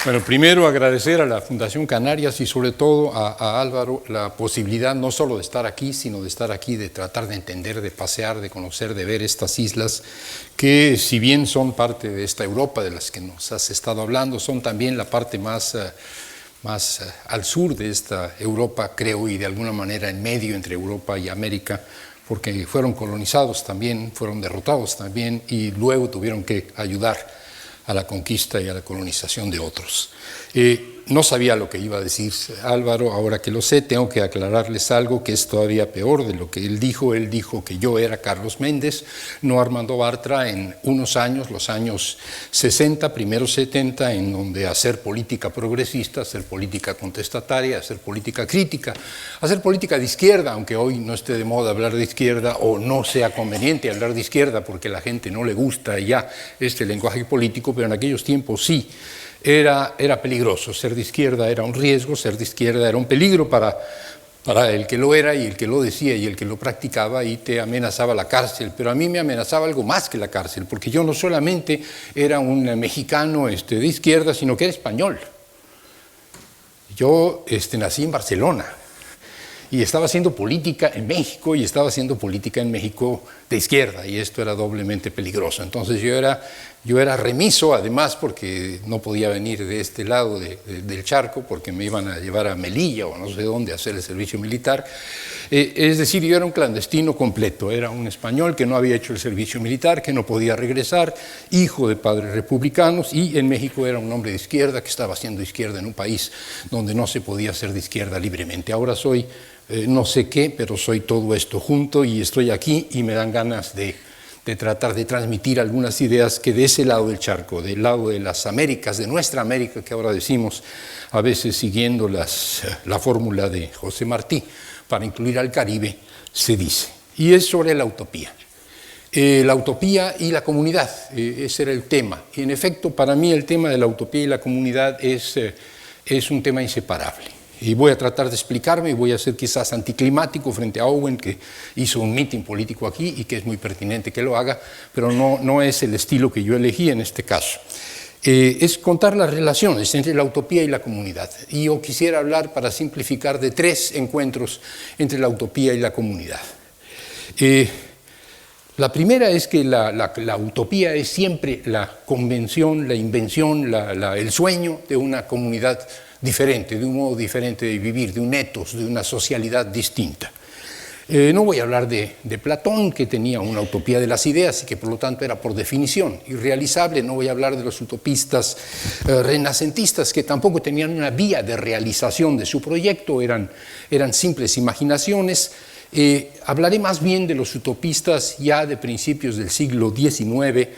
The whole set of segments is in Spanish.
Bueno, primero agradecer a la Fundación Canarias y sobre todo a Álvaro la posibilidad no solo de estar aquí, sino de estar aquí, de tratar de entender, de pasear, de conocer, de ver estas islas que, si bien son parte de esta Europa de las que nos has estado hablando, son también la parte más al sur de esta Europa, creo, y de alguna manera en medio entre Europa y América, porque fueron colonizados también, fueron derrotados también y luego tuvieron que ayudar a la conquista y a la colonización de otros. No sabía lo que iba a decir Álvaro, ahora que lo sé, tengo que aclararles algo que es todavía peor de lo que él dijo. Él dijo que yo era Carlos Méndez, no Armando Bartra, en unos años, los años 60, primeros 70, en donde hacer política progresista, hacer política contestataria, hacer política crítica, hacer política de izquierda, aunque hoy no esté de moda hablar de izquierda o no sea conveniente hablar de izquierda porque a la gente no le gusta ya este lenguaje político, pero en aquellos tiempos sí. Era peligroso, ser de izquierda era un riesgo, ser de izquierda era un peligro para el que lo era y el que lo decía y el que lo practicaba, y te amenazaba la cárcel. Pero a mí me amenazaba algo más que la cárcel, porque yo no solamente era un mexicano de izquierda, sino que era español. Yo nací en Barcelona y estaba haciendo política en México, y estaba haciendo política en México de izquierda, y esto era doblemente peligroso. Entonces yo era remiso, además, porque no podía venir de este lado del charco, porque me iban a llevar a Melilla o no sé dónde a hacer el servicio militar. Es decir, yo era un clandestino completo, era un español que no había hecho el servicio militar, que no podía regresar, hijo de padres republicanos, y en México era un hombre de izquierda que estaba haciendo izquierda en un país donde no se podía hacer de izquierda libremente. Ahora soy no sé qué, pero soy todo esto junto, y estoy aquí y me dan ganas de tratar de transmitir algunas ideas que de ese lado del charco, del lado de las Américas, de nuestra América, que ahora decimos, a veces siguiendo la fórmula de José Martí, para incluir al Caribe, se dice. Y es sobre la utopía. La utopía y la comunidad, ese era el tema. Y en efecto, para mí el tema de la utopía y la comunidad es un tema inseparable. Y voy a tratar de explicarme, y voy a ser quizás anticlimático frente a Owen, que hizo un mitin político aquí y que es muy pertinente que lo haga, pero no es el estilo que yo elegí en este caso. Es contar las relaciones entre la utopía y la comunidad. Y yo quisiera hablar, para simplificar, de 3 encuentros entre la utopía y la comunidad. La primera es que la utopía es siempre la convención, la invención, el sueño de una comunidad diferente, de un modo diferente de vivir, de un etos, de una socialidad distinta. No voy a hablar de Platón, que tenía una utopía de las ideas y que por lo tanto era por definición irrealizable. No voy a hablar de los utopistas renacentistas, que tampoco tenían una vía de realización de su proyecto, eran simples imaginaciones. Hablaré más bien de los utopistas ya de principios del siglo XIX,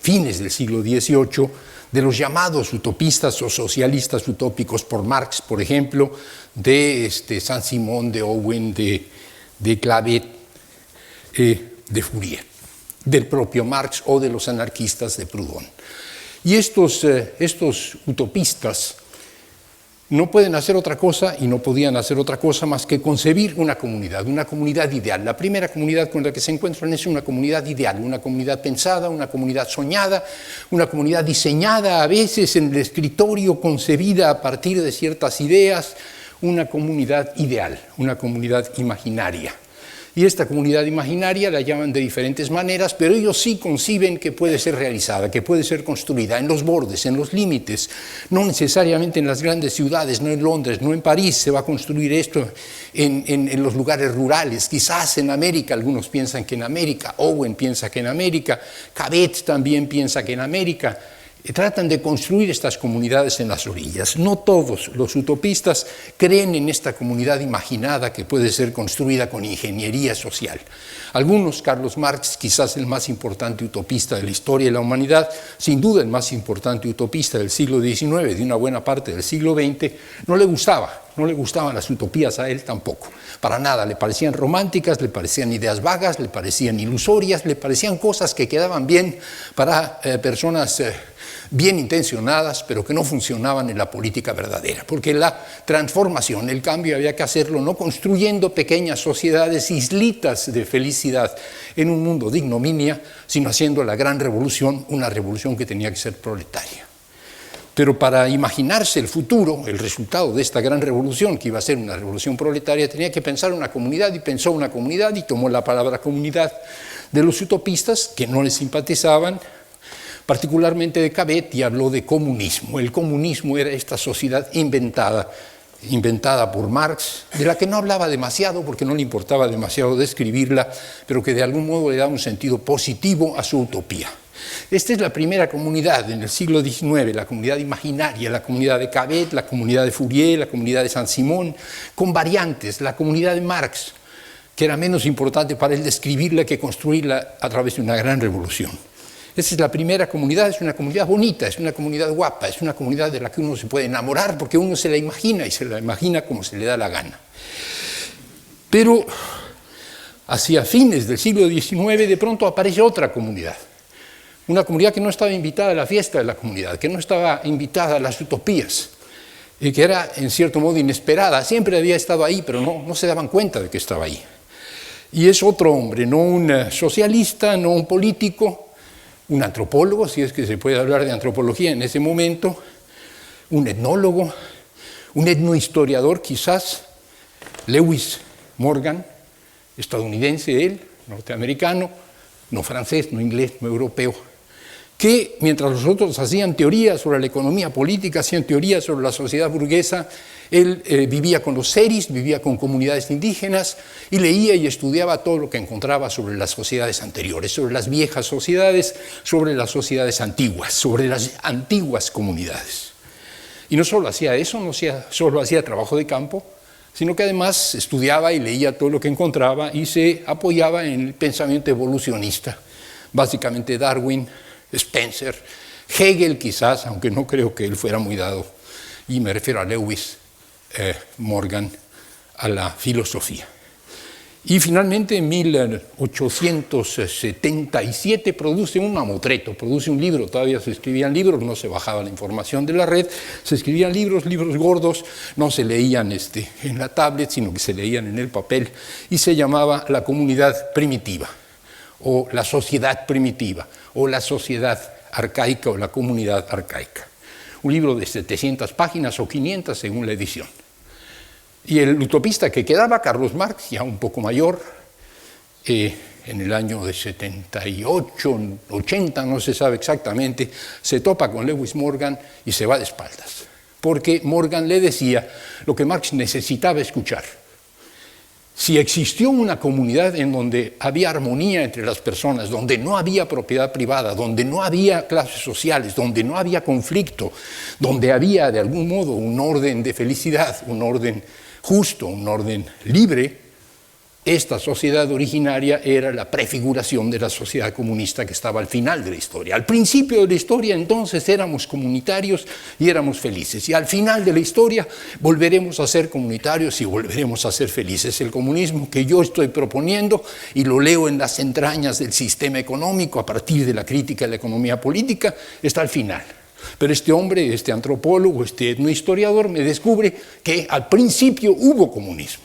fines del siglo XVIII, de los llamados utopistas o socialistas utópicos por Marx, por ejemplo, de Saint-Simon, de Owen, de Clavet, de Fourier, del propio Marx o de los anarquistas de Proudhon. Y estos utopistas no pueden hacer otra cosa y no podían hacer otra cosa más que concebir una comunidad ideal. La primera comunidad con la que se encuentran es una comunidad ideal, una comunidad pensada, una comunidad soñada, una comunidad diseñada a veces en el escritorio, concebida a partir de ciertas ideas, una comunidad ideal, una comunidad imaginaria. Y esta comunidad imaginaria la llaman de diferentes maneras, pero ellos sí conciben que puede ser realizada, que puede ser construida en los bordes, en los límites, no necesariamente en las grandes ciudades, no en Londres, no en París. Se va a construir esto en los lugares rurales, quizás en América. Algunos piensan que en América, Owen piensa que en América, Cabet también piensa que en América. Tratan de construir estas comunidades en las orillas. No todos los utopistas creen en esta comunidad imaginada que puede ser construida con ingeniería social. Algunos, Carlos Marx, quizás el más importante utopista de la historia de la humanidad, sin duda el más importante utopista del siglo XIX, de una buena parte del siglo XX, no le gustaban las utopías a él tampoco. Para nada, le parecían románticas, le parecían ideas vagas, le parecían ilusorias, le parecían cosas que quedaban bien para personas bien intencionadas, pero que no funcionaban en la política verdadera, porque la transformación, el cambio, había que hacerlo no construyendo pequeñas sociedades, islitas de felicidad en un mundo de ignominia, sino haciendo la gran revolución, una revolución que tenía que ser proletaria. Pero para imaginarse el futuro, el resultado de esta gran revolución, que iba a ser una revolución proletaria, tenía que pensar una comunidad, y pensó una comunidad, y tomó la palabra comunidad de los utopistas, que no les simpatizaban, particularmente de Cabet, y habló de comunismo. El comunismo era esta sociedad inventada por Marx, de la que no hablaba demasiado porque no le importaba demasiado describirla, pero que de algún modo le da un sentido positivo a su utopía. Esta es la primera comunidad en el siglo XIX, la comunidad imaginaria, la comunidad de Cabet, la comunidad de Fourier, la comunidad de Saint-Simon, con variantes, la comunidad de Marx, que era menos importante para él describirla que construirla a través de una gran revolución. Esta es la primera comunidad, es una comunidad bonita, es una comunidad guapa, es una comunidad de la que uno se puede enamorar porque uno se la imagina y se la imagina como se le da la gana. Pero hacia fines del siglo XIX de pronto aparece otra comunidad, una comunidad que no estaba invitada a la fiesta de la comunidad, que no estaba invitada a las utopías, y que era en cierto modo inesperada, siempre había estado ahí, pero no se daban cuenta de que estaba ahí. Y es otro hombre, no un socialista, no un político, un antropólogo, si es que se puede hablar de antropología en ese momento, un etnólogo, un etnohistoriador quizás, Lewis Morgan, estadounidense él, norteamericano, no francés, no inglés, no europeo, que mientras los otros hacían teorías sobre la economía política, hacían teorías sobre la sociedad burguesa, él vivía con los seris, vivía con comunidades indígenas y leía y estudiaba todo lo que encontraba sobre las sociedades anteriores, sobre las viejas sociedades, sobre las sociedades antiguas, sobre las antiguas comunidades. Y no solo hacía eso, no solo hacía trabajo de campo, sino que además estudiaba y leía todo lo que encontraba y se apoyaba en el pensamiento evolucionista, básicamente Darwin, Spencer, Hegel quizás, aunque no creo que él fuera muy dado, y me refiero a Lewis Morgan, a la filosofía. Y finalmente en 1877 produce un mamotreto, produce un libro, todavía se escribían libros, no se bajaba la información de la red, se escribían libros gordos, no se leían en la tablet, sino que se leían en el papel, y se llamaba La Comunidad Primitiva, o La Sociedad Primitiva, o La Sociedad Arcaica, o La Comunidad Arcaica. Un libro de 700 páginas o 500 según la edición. Y el utopista que quedaba, Carlos Marx, ya un poco mayor, en el año de 78, 80, no se sabe exactamente, se topa con Lewis Morgan y se va de espaldas. Porque Morgan le decía lo que Marx necesitaba escuchar. Si existió una comunidad en donde había armonía entre las personas, donde no había propiedad privada, donde no había clases sociales, donde no había conflicto, donde había de algún modo un orden de felicidad, un orden justo, un orden libre, esta sociedad originaria era la prefiguración de la sociedad comunista que estaba al final de la historia. Al principio de la historia, entonces, éramos comunitarios y éramos felices. Y al final de la historia, volveremos a ser comunitarios y volveremos a ser felices. El comunismo que yo estoy proponiendo, y lo leo en las entrañas del sistema económico a partir de la crítica de la economía política, está al final. Pero este hombre, este antropólogo, este etnohistoriador, me descubre que al principio hubo comunismo.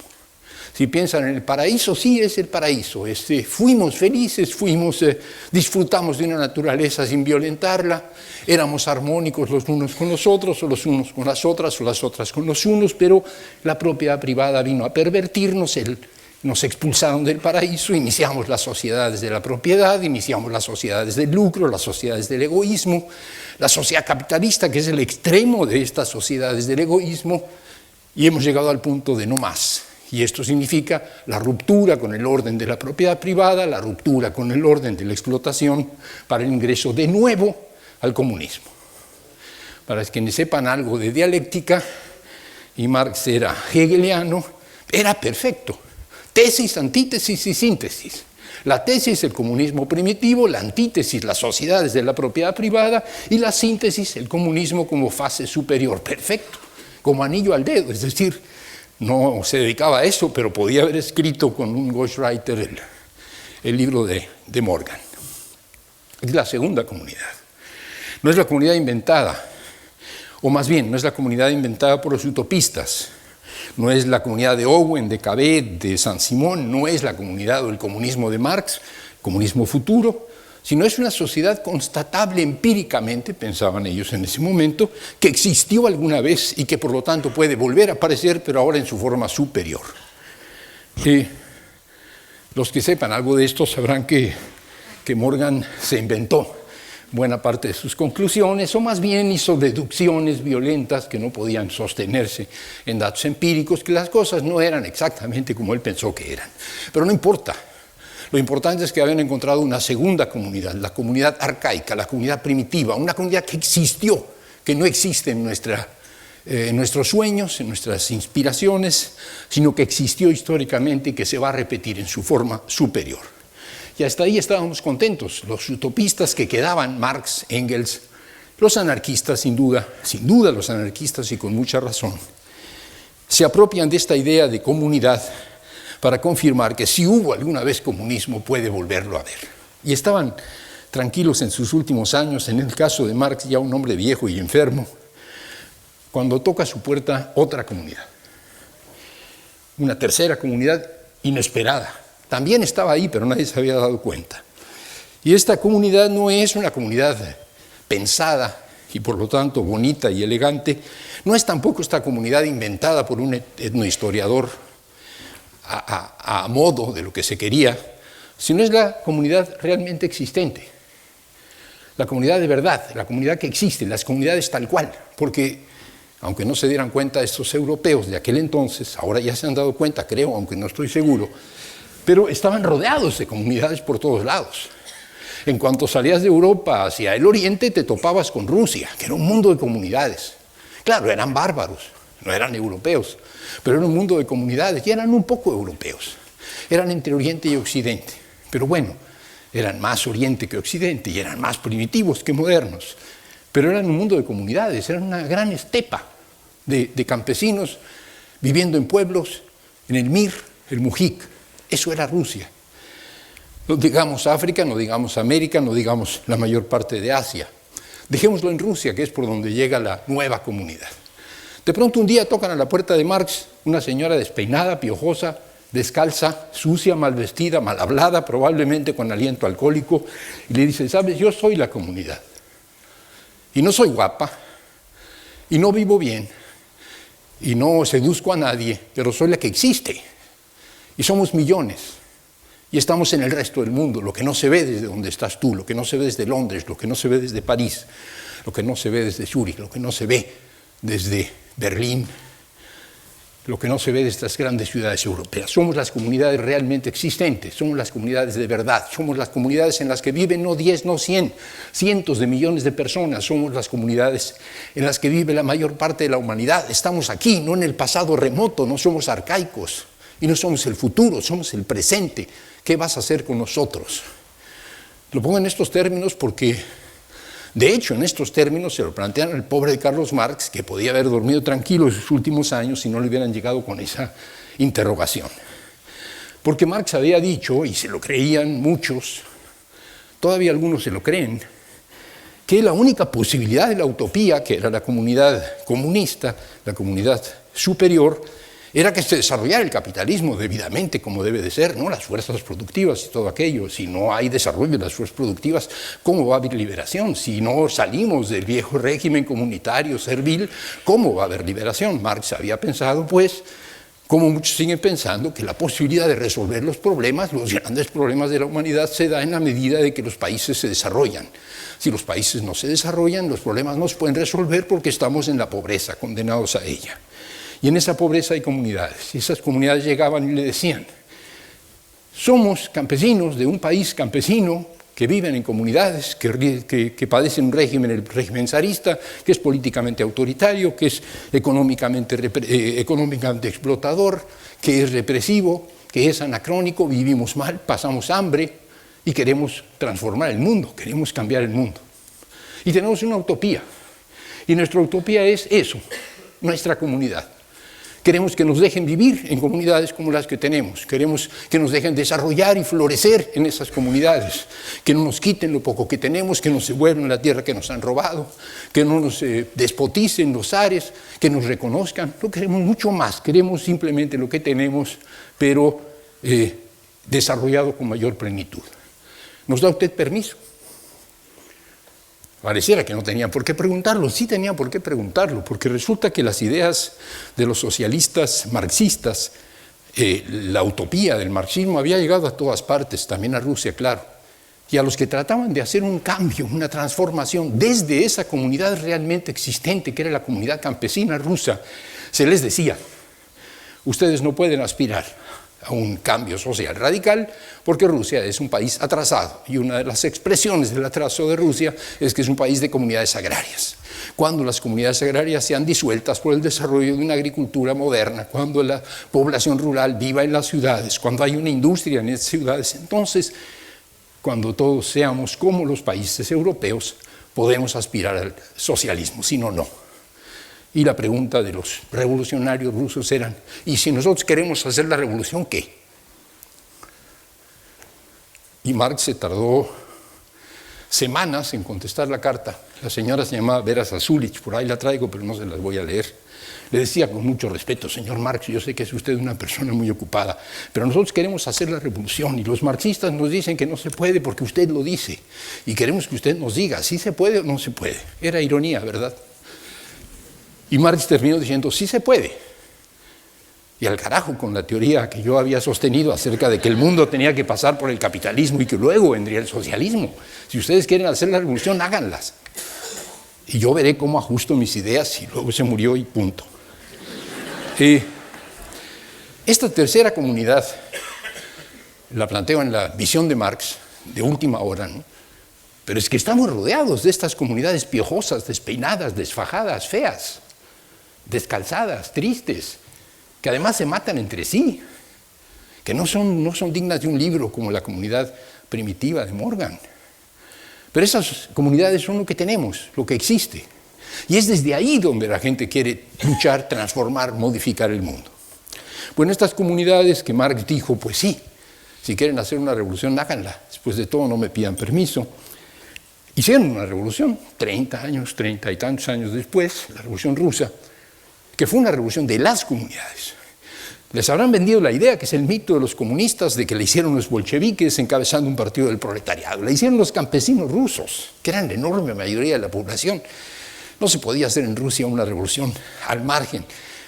Si piensan en el paraíso, sí es el paraíso. Fuimos felices, disfrutamos de una naturaleza sin violentarla, éramos armónicos los unos con los otros, o los unos con las otras, o las otras con los unos, pero la propiedad privada vino a pervertirnos, nos expulsaron del paraíso, iniciamos las sociedades de la propiedad, iniciamos las sociedades del lucro, las sociedades del egoísmo, la sociedad capitalista, que es el extremo de estas sociedades del egoísmo, y hemos llegado al punto de no más. Y esto significa la ruptura con el orden de la propiedad privada, la ruptura con el orden de la explotación para el ingreso de nuevo al comunismo. Para quienes sepan algo de dialéctica, y Marx era hegeliano, era perfecto. Tesis, antítesis y síntesis. La tesis, el comunismo primitivo; la antítesis, las sociedades de la propiedad privada; y la síntesis, el comunismo como fase superior. Perfecto, como anillo al dedo, es decir, no se dedicaba a eso, pero podía haber escrito con un ghostwriter el libro de Morgan. Es la segunda comunidad. No es la comunidad inventada, o más bien, no es la comunidad inventada por los utopistas. No es la comunidad de Owen, de Cabet, de Saint-Simon, no es la comunidad o el comunismo de Marx, comunismo futuro, sino es una sociedad constatable empíricamente, pensaban ellos en ese momento, que existió alguna vez y que por lo tanto puede volver a aparecer, pero ahora en su forma superior. Los que sepan algo de esto sabrán que Morgan se inventó buena parte de sus conclusiones, o más bien hizo deducciones violentas que no podían sostenerse en datos empíricos, que las cosas no eran exactamente como él pensó que eran. Pero no importa. Lo importante es que habían encontrado una segunda comunidad, la comunidad arcaica, la comunidad primitiva, una comunidad que existió, que no existe en nuestros sueños, en nuestras inspiraciones, sino que existió históricamente y que se va a repetir en su forma superior. Y hasta ahí estábamos contentos, los utopistas que quedaban, Marx, Engels, los anarquistas, sin duda los anarquistas y con mucha razón, se apropian de esta idea de comunidad para confirmar que si hubo alguna vez comunismo puede volverlo a ver. Y estaban tranquilos en sus últimos años, en el caso de Marx, ya un hombre viejo y enfermo, cuando toca a su puerta otra comunidad, una tercera comunidad inesperada. También estaba ahí, pero nadie se había dado cuenta. Y esta comunidad no es una comunidad pensada y por lo tanto bonita y elegante, no es tampoco esta comunidad inventada por un etnohistoriador a modo de lo que se quería, sino es la comunidad realmente existente, la comunidad de verdad, la comunidad que existe, las comunidades tal cual, porque aunque no se dieran cuenta estos europeos de aquel entonces, ahora ya se han dado cuenta, creo, aunque no estoy seguro, pero estaban rodeados de comunidades por todos lados. En cuanto salías de Europa hacia el oriente, te topabas con Rusia, que era un mundo de comunidades. Claro, eran bárbaros, no eran europeos, pero era un mundo de comunidades y eran un poco europeos. Eran entre Oriente y Occidente, pero bueno, eran más Oriente que Occidente y eran más primitivos que modernos. Pero eran un mundo de comunidades, eran una gran estepa de campesinos viviendo en pueblos, en el Mir, el Mujik. Eso era Rusia. No digamos África, no digamos América, no digamos la mayor parte de Asia. Dejémoslo en Rusia, que es por donde llega la nueva comunidad. De pronto un día tocan a la puerta de Marx una señora despeinada, piojosa, descalza, sucia, mal vestida, mal hablada, probablemente con aliento alcohólico, y le dice, ¿sabes? Yo soy la comunidad. Y no soy guapa, y no vivo bien, y no seduzco a nadie, pero soy la que existe. Y somos millones, y estamos en el resto del mundo, lo que no se ve desde donde estás tú, lo que no se ve desde Londres, lo que no se ve desde París, lo que no se ve desde Zúrich, lo que no se ve desde Berlín, lo que no se ve de estas grandes ciudades europeas. Somos las comunidades realmente existentes, somos las comunidades de verdad, somos las comunidades en las que viven no 10, no 100, cientos de millones de personas, somos las comunidades en las que vive la mayor parte de la humanidad. Estamos aquí, no en el pasado remoto, no somos arcaicos. Y no somos el futuro, somos el presente. ¿Qué vas a hacer con nosotros? Lo pongo en estos términos porque, de hecho, en estos términos se lo plantean al pobre de Carlos Marx, que podía haber dormido tranquilo en sus últimos años si no le hubieran llegado con esa interrogación. Porque Marx había dicho, y se lo creían muchos, todavía algunos se lo creen, que la única posibilidad de la utopía, que era la comunidad comunista, la comunidad superior, era que se desarrollara el capitalismo debidamente como debe de ser, ¿no? Las fuerzas productivas y todo aquello. Si no hay desarrollo de las fuerzas productivas, ¿cómo va a haber liberación? Si no salimos del viejo régimen comunitario servil, ¿cómo va a haber liberación? Marx había pensado, pues, como muchos siguen pensando, que la posibilidad de resolver los problemas, los grandes problemas de la humanidad, se da en la medida de que los países se desarrollan. Si los países no se desarrollan, los problemas no se pueden resolver porque estamos en la pobreza, condenados a ella. Y en esa pobreza hay comunidades, y esas comunidades llegaban y le decían, somos campesinos de un país campesino que viven en comunidades, que padecen un régimen, el régimen zarista, que es políticamente autoritario, que es económicamente explotador, que es represivo, que es anacrónico, vivimos mal, pasamos hambre y queremos transformar el mundo, queremos cambiar el mundo. Y tenemos una utopía, y nuestra utopía es eso, nuestra comunidad. Queremos que nos dejen vivir en comunidades como las que tenemos. Queremos que nos dejen desarrollar y florecer en esas comunidades. Que no nos quiten lo poco que tenemos, que nos devuelvan la tierra que nos han robado, que no nos despoticen los zares, que nos reconozcan. No queremos mucho más, queremos simplemente lo que tenemos, pero desarrollado con mayor plenitud. ¿Nos da usted permiso? Pareciera que no tenían por qué preguntarlo. Sí tenían por qué preguntarlo, porque resulta que las ideas de los socialistas marxistas, la utopía del marxismo había llegado a todas partes, también a Rusia, claro. Y a los que trataban de hacer un cambio, una transformación desde esa comunidad realmente existente, que era la comunidad campesina rusa, se les decía: ustedes no pueden aspirar a un cambio social radical porque Rusia es un país atrasado, y una de las expresiones del atraso de Rusia es que es un país de comunidades agrarias. Cuando las comunidades agrarias sean disueltas por el desarrollo de una agricultura moderna, cuando la población rural viva en las ciudades, cuando hay una industria en esas ciudades, entonces, cuando todos seamos como los países europeos, podemos aspirar al socialismo, si no, no. Y la pregunta de los revolucionarios rusos era: ¿y si nosotros queremos hacer la revolución, qué? Y Marx se tardó semanas en contestar la carta. La señora se llamaba Vera Zasulich, por ahí la traigo, pero no se las voy a leer. Le decía con mucho respeto: señor Marx, yo sé que es usted una persona muy ocupada, pero nosotros queremos hacer la revolución y los marxistas nos dicen que no se puede porque usted lo dice. Y queremos que usted nos diga si se puede o no se puede. Era ironía, ¿verdad? Y Marx terminó diciendo: sí se puede. Y al carajo con la teoría que yo había sostenido acerca de que el mundo tenía que pasar por el capitalismo y que luego vendría el socialismo. Si ustedes quieren hacer la revolución, háganlas. Y yo veré cómo ajusto mis ideas, y luego se murió y punto. Esta tercera comunidad la planteo en la visión de Marx, de última hora, ¿no? Pero es que estamos rodeados de estas comunidades piojosas, despeinadas, desfajadas, feas, descalzadas, tristes, que además se matan entre sí, que no son dignas de un libro como la comunidad primitiva de Morgan. Pero esas comunidades son lo que tenemos, lo que existe. Y es desde ahí donde la gente quiere luchar, transformar, modificar el mundo. Bueno, estas comunidades que Marx dijo: pues sí, si quieren hacer una revolución, háganla. Después de todo, no me pidan permiso. Hicieron una revolución, 30 y tantos años después, la Revolución Rusa, que fue una revolución de las comunidades. Les habrán vendido la idea, que es el mito de los comunistas, de que la hicieron los bolcheviques encabezando un partido del proletariado. La hicieron los campesinos rusos, que eran la enorme mayoría de la población. No se podía hacer en Rusia una revolución al margen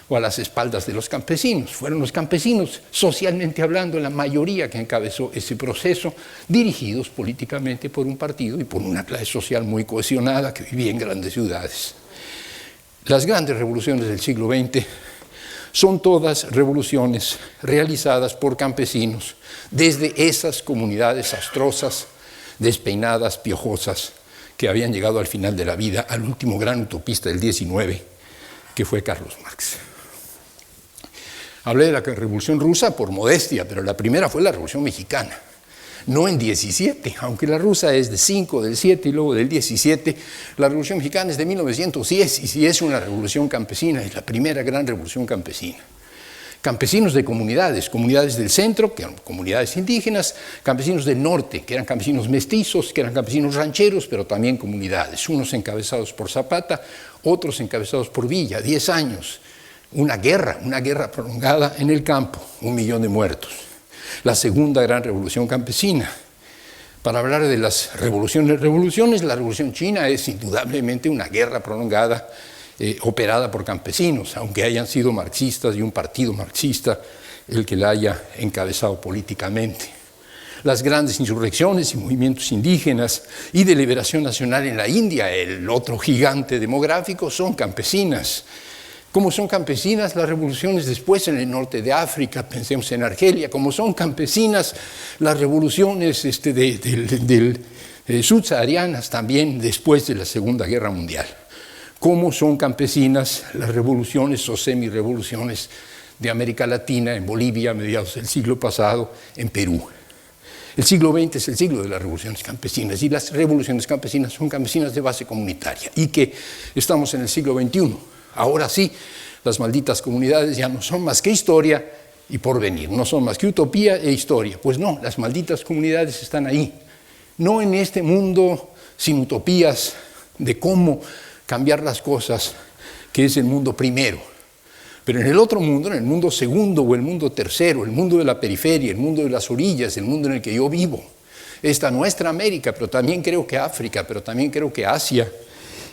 o a las espaldas de los campesinos. Fueron los campesinos, socialmente hablando, la mayoría que encabezó ese proceso, dirigidos políticamente por un partido y por una clase social muy cohesionada que vivía en grandes ciudades. Las grandes revoluciones del siglo XX son todas revoluciones realizadas por campesinos desde esas comunidades astrosas, despeinadas, piojosas, que habían llegado al final de la vida, al último gran utopista del XIX, que fue Carlos Marx. Hablé de la Revolución Rusa por modestia, pero la primera fue la Revolución Mexicana. No en 17, aunque la rusa es de 5, del 7 y luego del 17, la Revolución Mexicana es de 1910, y sí es una revolución campesina, es la primera gran revolución campesina. Campesinos de comunidades del centro, que eran comunidades indígenas, campesinos del norte, que eran campesinos mestizos, que eran campesinos rancheros, pero también comunidades, unos encabezados por Zapata, otros encabezados por Villa, 10 años, una guerra prolongada en el campo, 1 millón de muertos. La segunda gran revolución campesina. Para hablar de las revoluciones, la revolución china es indudablemente una guerra prolongada operada por campesinos, aunque hayan sido marxistas y un partido marxista el que la haya encabezado políticamente. Las grandes insurrecciones y movimientos indígenas y de liberación nacional en la India, el otro gigante demográfico, son campesinas. Como son campesinas las revoluciones después en el norte de África, pensemos en Argelia, como son campesinas las revoluciones subsaharianas también después de la Segunda Guerra Mundial. Como son campesinas las revoluciones o semi-revoluciones de América Latina, en Bolivia a mediados del siglo pasado, en Perú. El siglo XX es el siglo de las revoluciones campesinas, y las revoluciones campesinas son campesinas de base comunitaria, y que estamos en el siglo XXI. Ahora sí, las malditas comunidades ya no son más que historia y porvenir, no son más que utopía e historia. Pues no, las malditas comunidades están ahí. No en este mundo sin utopías de cómo cambiar las cosas, que es el mundo primero. Pero en el otro mundo, en el mundo segundo o el mundo tercero, el mundo de la periferia, el mundo de las orillas, el mundo en el que yo vivo, esta nuestra América, pero también creo que África, pero también creo que Asia,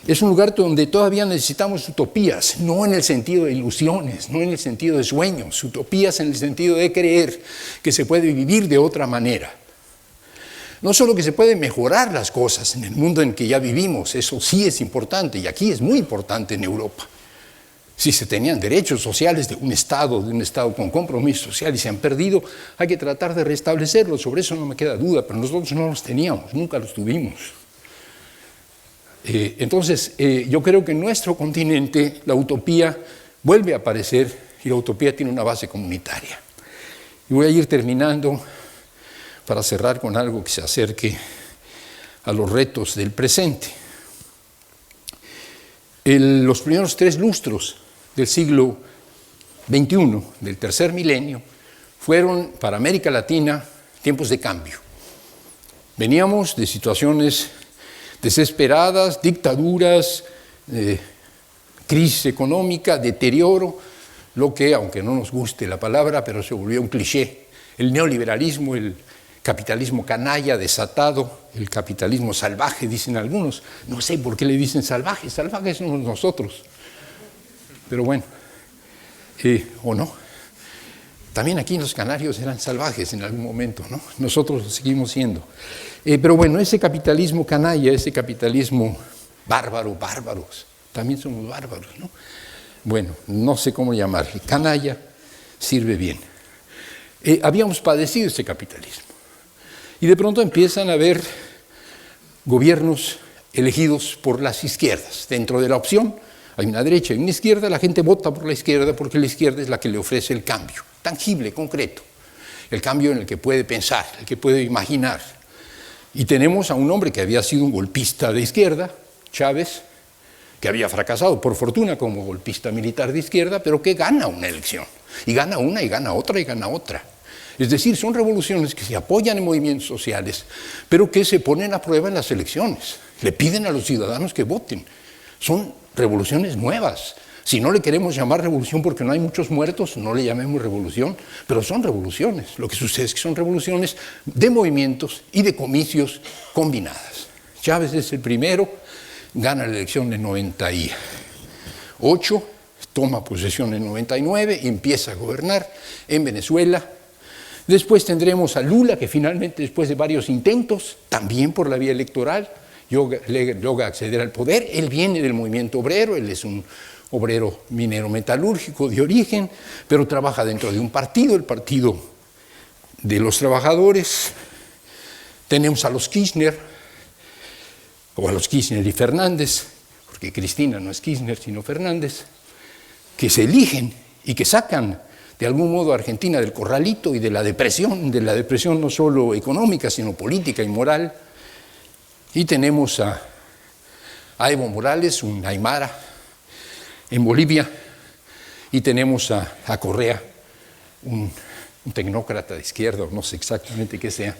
es un lugar donde todavía necesitamos utopías, no en el sentido de ilusiones, no en el sentido de sueños, utopías en el sentido de creer que se puede vivir de otra manera. No solo que se pueden mejorar las cosas en el mundo en que ya vivimos, eso sí es importante, y aquí es muy importante en Europa. Si se tenían derechos sociales de un Estado con compromiso social y se han perdido, hay que tratar de restablecerlos, sobre eso no me queda duda, pero nosotros no los teníamos, nunca los tuvimos. Entonces, yo creo que en nuestro continente la utopía vuelve a aparecer y la utopía tiene una base comunitaria. Y voy a ir terminando para cerrar con algo que se acerque a los retos del presente. Los primeros 3 lustros del siglo XXI, del tercer milenio, fueron para América Latina tiempos de cambio. Veníamos de situaciones desesperadas, dictaduras, crisis económica, deterioro, lo que, aunque no nos guste la palabra, pero se volvió un cliché, el neoliberalismo, el capitalismo canalla, desatado, el capitalismo salvaje, dicen algunos. No sé por qué le dicen salvajes, salvajes somos nosotros. Pero bueno, o no. También aquí los canarios eran salvajes en algún momento, ¿no? Nosotros lo seguimos siendo. Pero bueno, ese capitalismo canalla, ese capitalismo bárbaro, bárbaros, también somos bárbaros, ¿no? Bueno, no sé cómo llamarle, canalla sirve bien. Habíamos padecido ese capitalismo. Y de pronto empiezan a haber gobiernos elegidos por las izquierdas. Dentro de la opción hay una derecha y una izquierda, la gente vota por la izquierda porque la izquierda es la que le ofrece el cambio, tangible, concreto. El cambio en el que puede pensar, el que puede imaginar. Y tenemos a un hombre que había sido un golpista de izquierda, Chávez, que había fracasado por fortuna como golpista militar de izquierda, pero que gana una elección. Y gana una, y gana otra, y gana otra. Es decir, son revoluciones que se apoyan en movimientos sociales, pero que se ponen a prueba en las elecciones. Le piden a los ciudadanos que voten. Son revoluciones nuevas. Si no le queremos llamar revolución porque no hay muchos muertos, no le llamemos revolución, pero son revoluciones. Lo que sucede es que son revoluciones de movimientos y de comicios combinadas. Chávez es el primero, gana la elección en 98, toma posesión en 99 y empieza a gobernar en Venezuela. Después tendremos a Lula, que finalmente, después de varios intentos, también por la vía electoral, logra acceder al poder. Él viene del movimiento obrero, él es un obrero minero metalúrgico de origen, pero trabaja dentro de un partido, el Partido de los Trabajadores. Tenemos a los Kirchner, o a los Kirchner y Fernández, porque Cristina no es Kirchner, sino Fernández, que se eligen y que sacan de algún modo a Argentina del corralito y de la depresión no solo económica, sino política y moral. Y tenemos a Evo Morales, un aymara, en Bolivia, y tenemos a Correa, un tecnócrata de izquierda, no sé exactamente qué sea,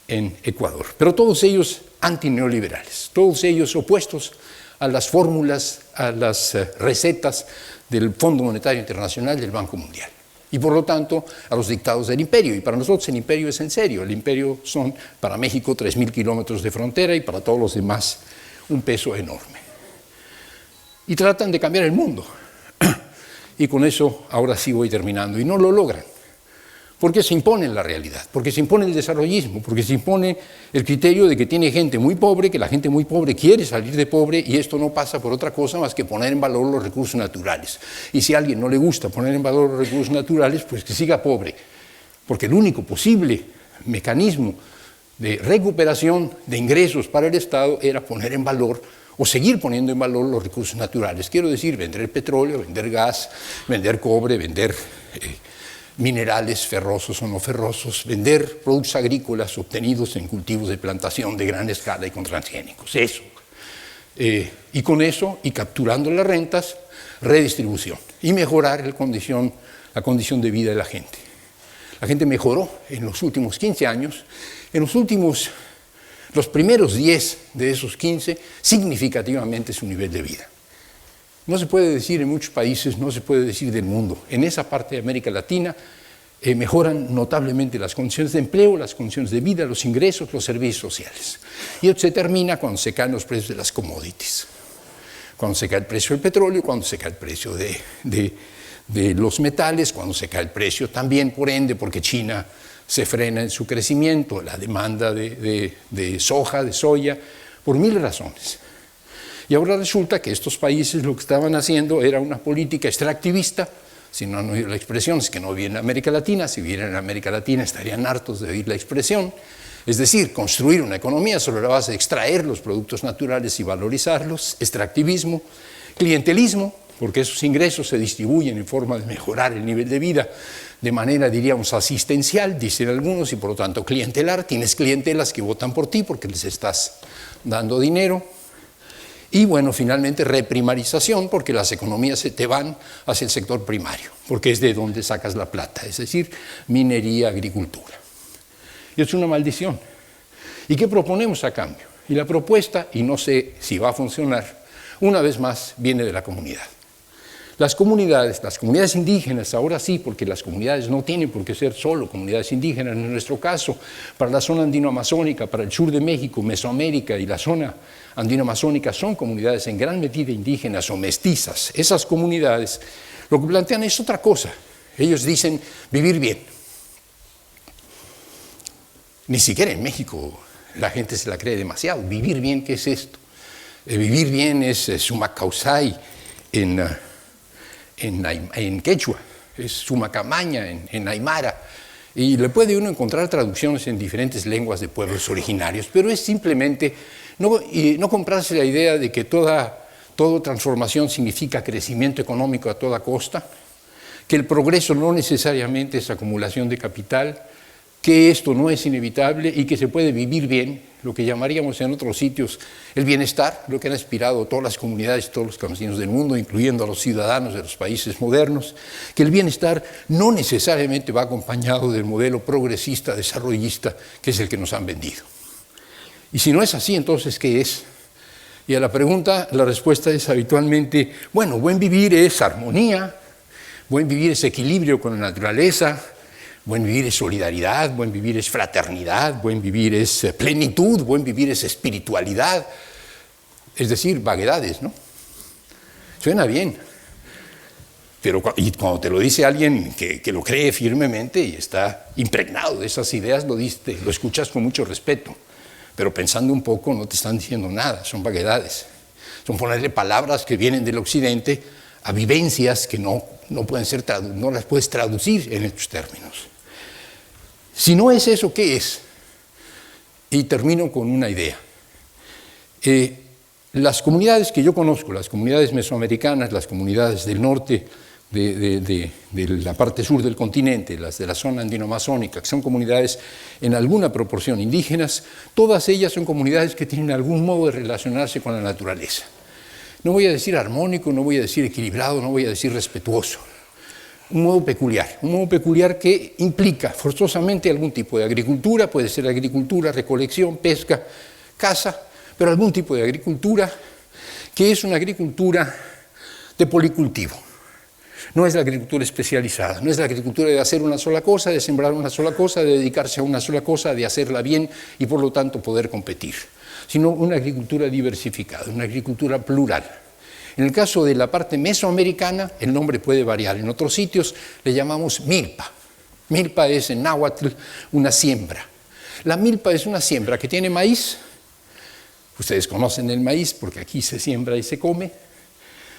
en Ecuador. Pero todos ellos antineoliberales, todos ellos opuestos a las fórmulas, a las recetas del Fondo Monetario Internacional, del Banco Mundial. Y por lo tanto, a los dictados del imperio. Y para nosotros el imperio es en serio. El imperio son para México 3.000 kilómetros de frontera y para todos los demás un peso enorme. Y tratan de cambiar el mundo. Y con eso ahora sí voy terminando. Y no lo logran. Porque se impone la realidad, porque se impone el desarrollismo, porque se impone el criterio de que tiene gente muy pobre, que la gente muy pobre quiere salir de pobre, y esto no pasa por otra cosa más que poner en valor los recursos naturales. Y si a alguien no le gusta poner en valor los recursos naturales, pues que siga pobre, porque el único posible mecanismo de recuperación de ingresos para el Estado era poner en valor o seguir poniendo en valor los recursos naturales. Quiero decir, vender petróleo, vender gas, vender cobre, vender minerales ferrosos o no ferrosos, vender productos agrícolas obtenidos en cultivos de plantación de gran escala y con transgénicos, eso. Y con eso, y capturando las rentas, redistribución y mejorar la condición de vida de la gente. La gente mejoró en los últimos 15 años, los primeros 10 de esos 15, significativamente su nivel de vida. No se puede decir en muchos países, no se puede decir del mundo. En esa parte de América Latina, mejoran notablemente las condiciones de empleo, las condiciones de vida, los ingresos, los servicios sociales. Y esto se termina cuando se caen los precios de las commodities, cuando se cae el precio del petróleo, cuando se cae el precio de los metales, cuando se cae el precio también, por ende, porque China se frena en su crecimiento, la demanda de soja, de soya, por mil razones. Y ahora resulta que estos países lo que estaban haciendo era una política extractivista. Si no han oído la expresión, es que no viven en América Latina. Si vivieran en América Latina estarían hartos de oír la expresión. Es decir, construir una economía sobre la base de extraer los productos naturales y valorizarlos, extractivismo, clientelismo, porque esos ingresos se distribuyen en forma de mejorar el nivel de vida de manera, diríamos, asistencial, dicen algunos, y por lo tanto clientelar. Tienes clientelas que votan por ti porque les estás dando dinero. Y bueno, finalmente reprimarización, porque las economías se te van hacia el sector primario, porque es de donde sacas la plata, es decir, minería, agricultura. Y es una maldición. ¿Y qué proponemos a cambio? Y la propuesta, y no sé si va a funcionar, una vez más viene de la comunidad. Las comunidades indígenas, ahora sí, porque las comunidades no tienen por qué ser solo comunidades indígenas, en nuestro caso, para la zona andino-amazónica, para el sur de México, Mesoamérica y la zona andino-amazónica son comunidades en gran medida indígenas o mestizas. Esas comunidades lo que plantean es otra cosa. Ellos dicen vivir bien. Ni siquiera en México la gente se la cree demasiado. Vivir bien, ¿qué es esto? Vivir bien es sumacausay en quechua, es sumacamaña en aymara, y le puede uno encontrar traducciones en diferentes lenguas de pueblos originarios, pero es simplemente no comprarse la idea de que toda transformación significa crecimiento económico a toda costa, que el progreso no necesariamente es acumulación de capital, que esto no es inevitable y que se puede vivir bien, lo que llamaríamos en otros sitios el bienestar, lo que han aspirado todas las comunidades, todos los campesinos del mundo, incluyendo a los ciudadanos de los países modernos, que el bienestar no necesariamente va acompañado del modelo progresista, desarrollista, que es el que nos han vendido. Y si no es así, entonces, ¿qué es? Y a la pregunta, la respuesta es habitualmente, bueno, buen vivir es armonía, buen vivir es equilibrio con la naturaleza, buen vivir es solidaridad, buen vivir es fraternidad, buen vivir es plenitud, buen vivir es espiritualidad. Es decir, vaguedades, ¿no? Suena bien. Pero cuando te lo dice alguien que lo cree firmemente y está impregnado de esas ideas, lo escuchas con mucho respeto. Pero pensando un poco no te están diciendo nada, son vaguedades. Son ponerle palabras que vienen del occidente a vivencias que no las puedes traducir en estos términos. Si no es eso, ¿qué es? Y termino con una idea. Las comunidades que yo conozco, las comunidades mesoamericanas, las comunidades del norte de la parte sur del continente, las de la zona andino-amazónica, que son comunidades en alguna proporción indígenas, todas ellas son comunidades que tienen algún modo de relacionarse con la naturaleza. No voy a decir armónico, no voy a decir equilibrado, no voy a decir respetuoso. Un modo peculiar que implica forzosamente algún tipo de agricultura, puede ser agricultura, recolección, pesca, caza, pero algún tipo de agricultura que es una agricultura de policultivo. No es la agricultura especializada, no es la agricultura de hacer una sola cosa, de sembrar una sola cosa, de dedicarse a una sola cosa, de hacerla bien y por lo tanto poder competir, sino una agricultura diversificada, una agricultura plural. En el caso de la parte mesoamericana, el nombre puede variar. En otros sitios le llamamos milpa. Milpa es en náhuatl una siembra. La milpa es una siembra que tiene maíz. Ustedes conocen el maíz porque aquí se siembra y se come.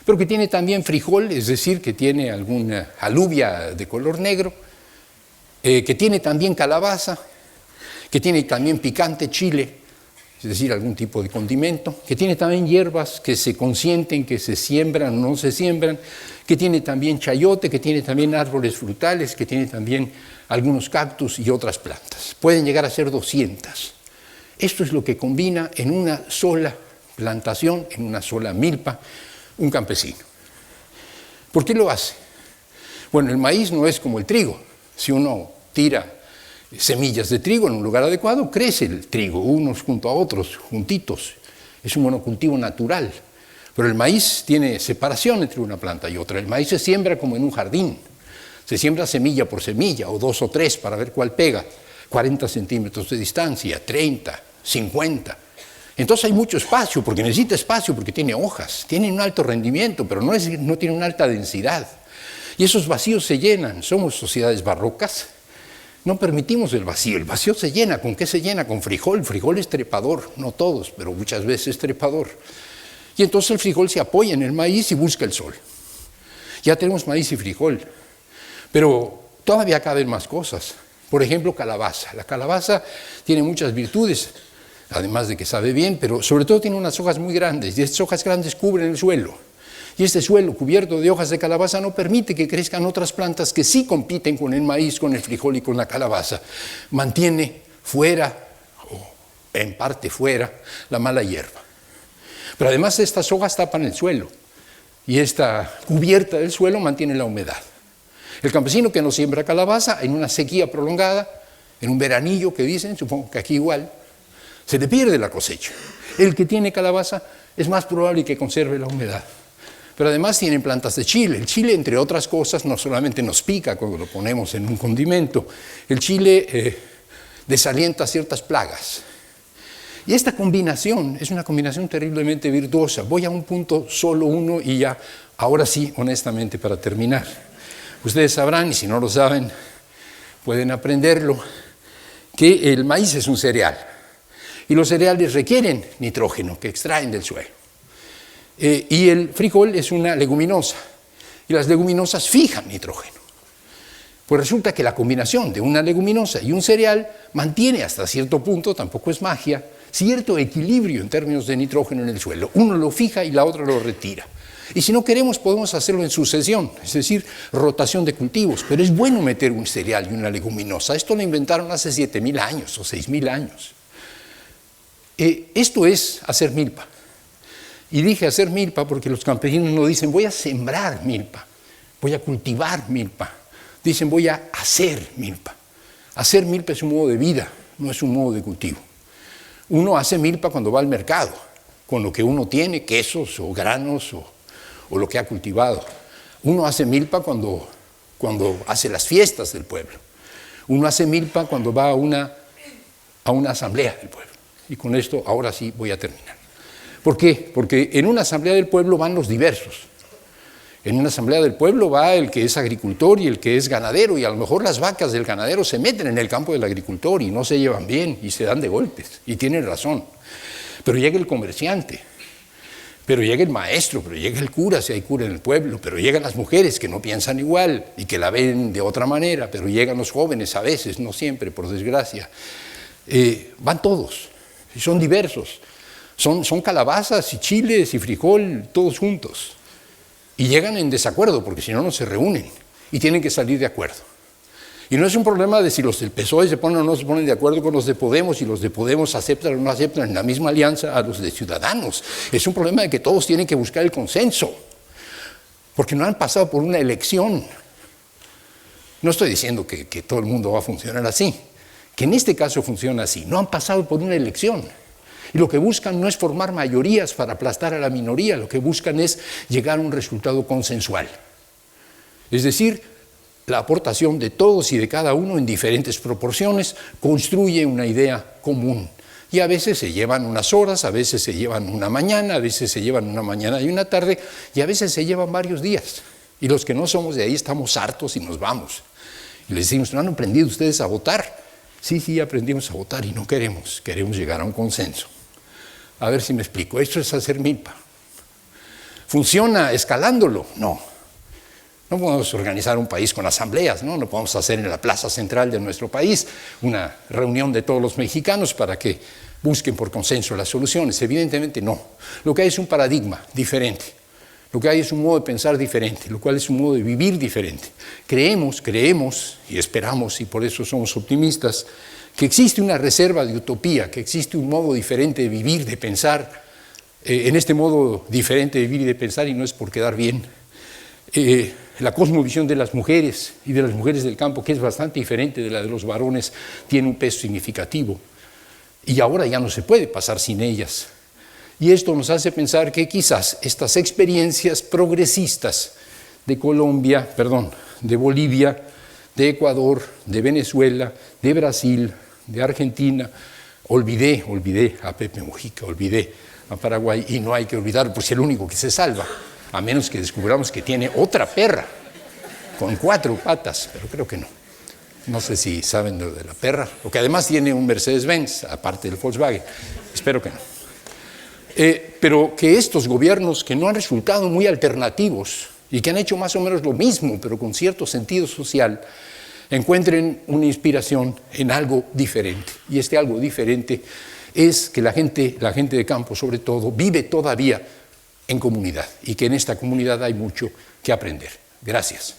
Pero que tiene también frijol, es decir, que tiene alguna alubia de color negro. Que tiene también calabaza. Que tiene también picante, chile. Es decir, algún tipo de condimento, que tiene también hierbas que se consienten, que se siembran o no se siembran, que tiene también chayote, que tiene también árboles frutales, que tiene también algunos cactus y otras plantas. Pueden llegar a ser 200. Esto es lo que combina en una sola plantación, en una sola milpa, un campesino. ¿Por qué lo hace? Bueno, el maíz no es como el trigo. Si uno tira semillas de trigo en un lugar adecuado, crece el trigo, unos junto a otros, juntitos. Es un monocultivo natural. Pero el maíz tiene separación entre una planta y otra. El maíz se siembra como en un jardín. Se siembra semilla por semilla, o 2 o 3 para ver cuál pega. 40 centímetros de distancia, 30, 50. Entonces hay mucho espacio, porque necesita espacio, porque tiene hojas. Tiene un alto rendimiento, pero no tiene una alta densidad. Y esos vacíos se llenan. Somos sociedades barrocas. No permitimos el vacío se llena. ¿Con qué se llena? Con frijol. Frijol es trepador, no todos, pero muchas veces es trepador. Y entonces el frijol se apoya en el maíz y busca el sol. Ya tenemos maíz y frijol, pero todavía caben más cosas. Por ejemplo, calabaza. La calabaza tiene muchas virtudes, además de que sabe bien, pero sobre todo tiene unas hojas muy grandes, y estas hojas grandes cubren el suelo. Y este suelo cubierto de hojas de calabaza no permite que crezcan otras plantas que sí compiten con el maíz, con el frijol y con la calabaza. Mantiene fuera, o en parte fuera, la mala hierba. Pero además estas hojas tapan el suelo, y esta cubierta del suelo mantiene la humedad. El campesino que no siembra calabaza, en una sequía prolongada, en un veranillo que dicen, supongo que aquí igual, se le pierde la cosecha. El que tiene calabaza es más probable que conserve la humedad. Pero además tienen plantas de chile. El chile, entre otras cosas, no solamente nos pica cuando lo ponemos en un condimento, el chile desalienta ciertas plagas. Y esta combinación es una combinación terriblemente virtuosa. Voy a un punto, solo uno, y ya, ahora sí, honestamente, para terminar. Ustedes sabrán, y si no lo saben, pueden aprenderlo, que el maíz es un cereal. Y los cereales requieren nitrógeno que extraen del suelo. Y el frijol es una leguminosa, y las leguminosas fijan nitrógeno. Pues resulta que la combinación de una leguminosa y un cereal mantiene hasta cierto punto, tampoco es magia, cierto equilibrio en términos de nitrógeno en el suelo. Uno lo fija y la otra lo retira. Y si no queremos, podemos hacerlo en sucesión, es decir, rotación de cultivos. Pero es bueno meter un cereal y una leguminosa. Esto lo inventaron hace 7.000 años o 6.000 años. Esto es hacer milpa. Y dije hacer milpa porque los campesinos no dicen voy a sembrar milpa, voy a cultivar milpa. Dicen voy a hacer milpa. Hacer milpa es un modo de vida, no es un modo de cultivo. Uno hace milpa cuando va al mercado, con lo que uno tiene, quesos o granos o lo que ha cultivado. Uno hace milpa cuando hace las fiestas del pueblo. Uno hace milpa cuando va a una asamblea del pueblo. Y con esto ahora sí voy a terminar. ¿Por qué? Porque en una asamblea del pueblo van los diversos. En una asamblea del pueblo va el que es agricultor y el que es ganadero, y a lo mejor las vacas del ganadero se meten en el campo del agricultor y no se llevan bien y se dan de golpes, y tienen razón. Pero llega el comerciante, pero llega el maestro, pero llega el cura, si hay cura en el pueblo, pero llegan las mujeres que no piensan igual y que la ven de otra manera, pero llegan los jóvenes a veces, no siempre, por desgracia. Van todos, y son diversos. Son calabazas y chiles y frijol, todos juntos. Y llegan en desacuerdo, porque si no, no se reúnen. Y tienen que salir de acuerdo. Y no es un problema de si los del PSOE se ponen o no se ponen de acuerdo con los de Podemos, y los de Podemos aceptan o no aceptan en la misma alianza a los de Ciudadanos. Es un problema de que todos tienen que buscar el consenso. Porque no han pasado por una elección. No estoy diciendo que todo el mundo va a funcionar así. Que en este caso funciona así. No han pasado por una elección. Y lo que buscan no es formar mayorías para aplastar a la minoría, lo que buscan es llegar a un resultado consensual. Es decir, la aportación de todos y de cada uno en diferentes proporciones construye una idea común. Y a veces se llevan unas horas, a veces se llevan una mañana, a veces se llevan una mañana y una tarde, y a veces se llevan varios días. Y los que no somos de ahí estamos hartos y nos vamos. Y les decimos, ¿no han aprendido ustedes a votar? Sí, aprendimos a votar y no queremos llegar a un consenso. A ver si me explico. Esto es hacer milpa. ¿Funciona escalándolo? No. No podemos organizar un país con asambleas, ¿no? No podemos hacer en la plaza central de nuestro país una reunión de todos los mexicanos para que busquen por consenso las soluciones. Evidentemente no. Lo que hay es un paradigma diferente. Lo que hay es un modo de pensar diferente, lo cual es un modo de vivir diferente. Creemos y esperamos, y por eso somos optimistas, que existe una reserva de utopía, que existe un modo diferente de vivir, de pensar, en este modo diferente de vivir y de pensar, y no es por quedar bien. La cosmovisión de las mujeres y de las mujeres del campo, que es bastante diferente de la de los varones, tiene un peso significativo. Y ahora ya no se puede pasar sin ellas. Y esto nos hace pensar que quizás estas experiencias progresistas de Colombia, de Bolivia, de Ecuador, de Venezuela, de Brasil, de Argentina. Olvidé a Pepe Mujica, olvidé a Paraguay, y no hay que olvidar, pues es el único que se salva, a menos que descubramos que tiene otra perra con 4 patas, pero creo que no. No sé si saben lo de la perra, porque además tiene un Mercedes-Benz, aparte del Volkswagen. Espero que no. Pero que estos gobiernos que no han resultado muy alternativos y que han hecho más o menos lo mismo, pero con cierto sentido social, encuentren una inspiración en algo diferente. Y este algo diferente es que la gente de campo, sobre todo, vive todavía en comunidad y que en esta comunidad hay mucho que aprender. Gracias.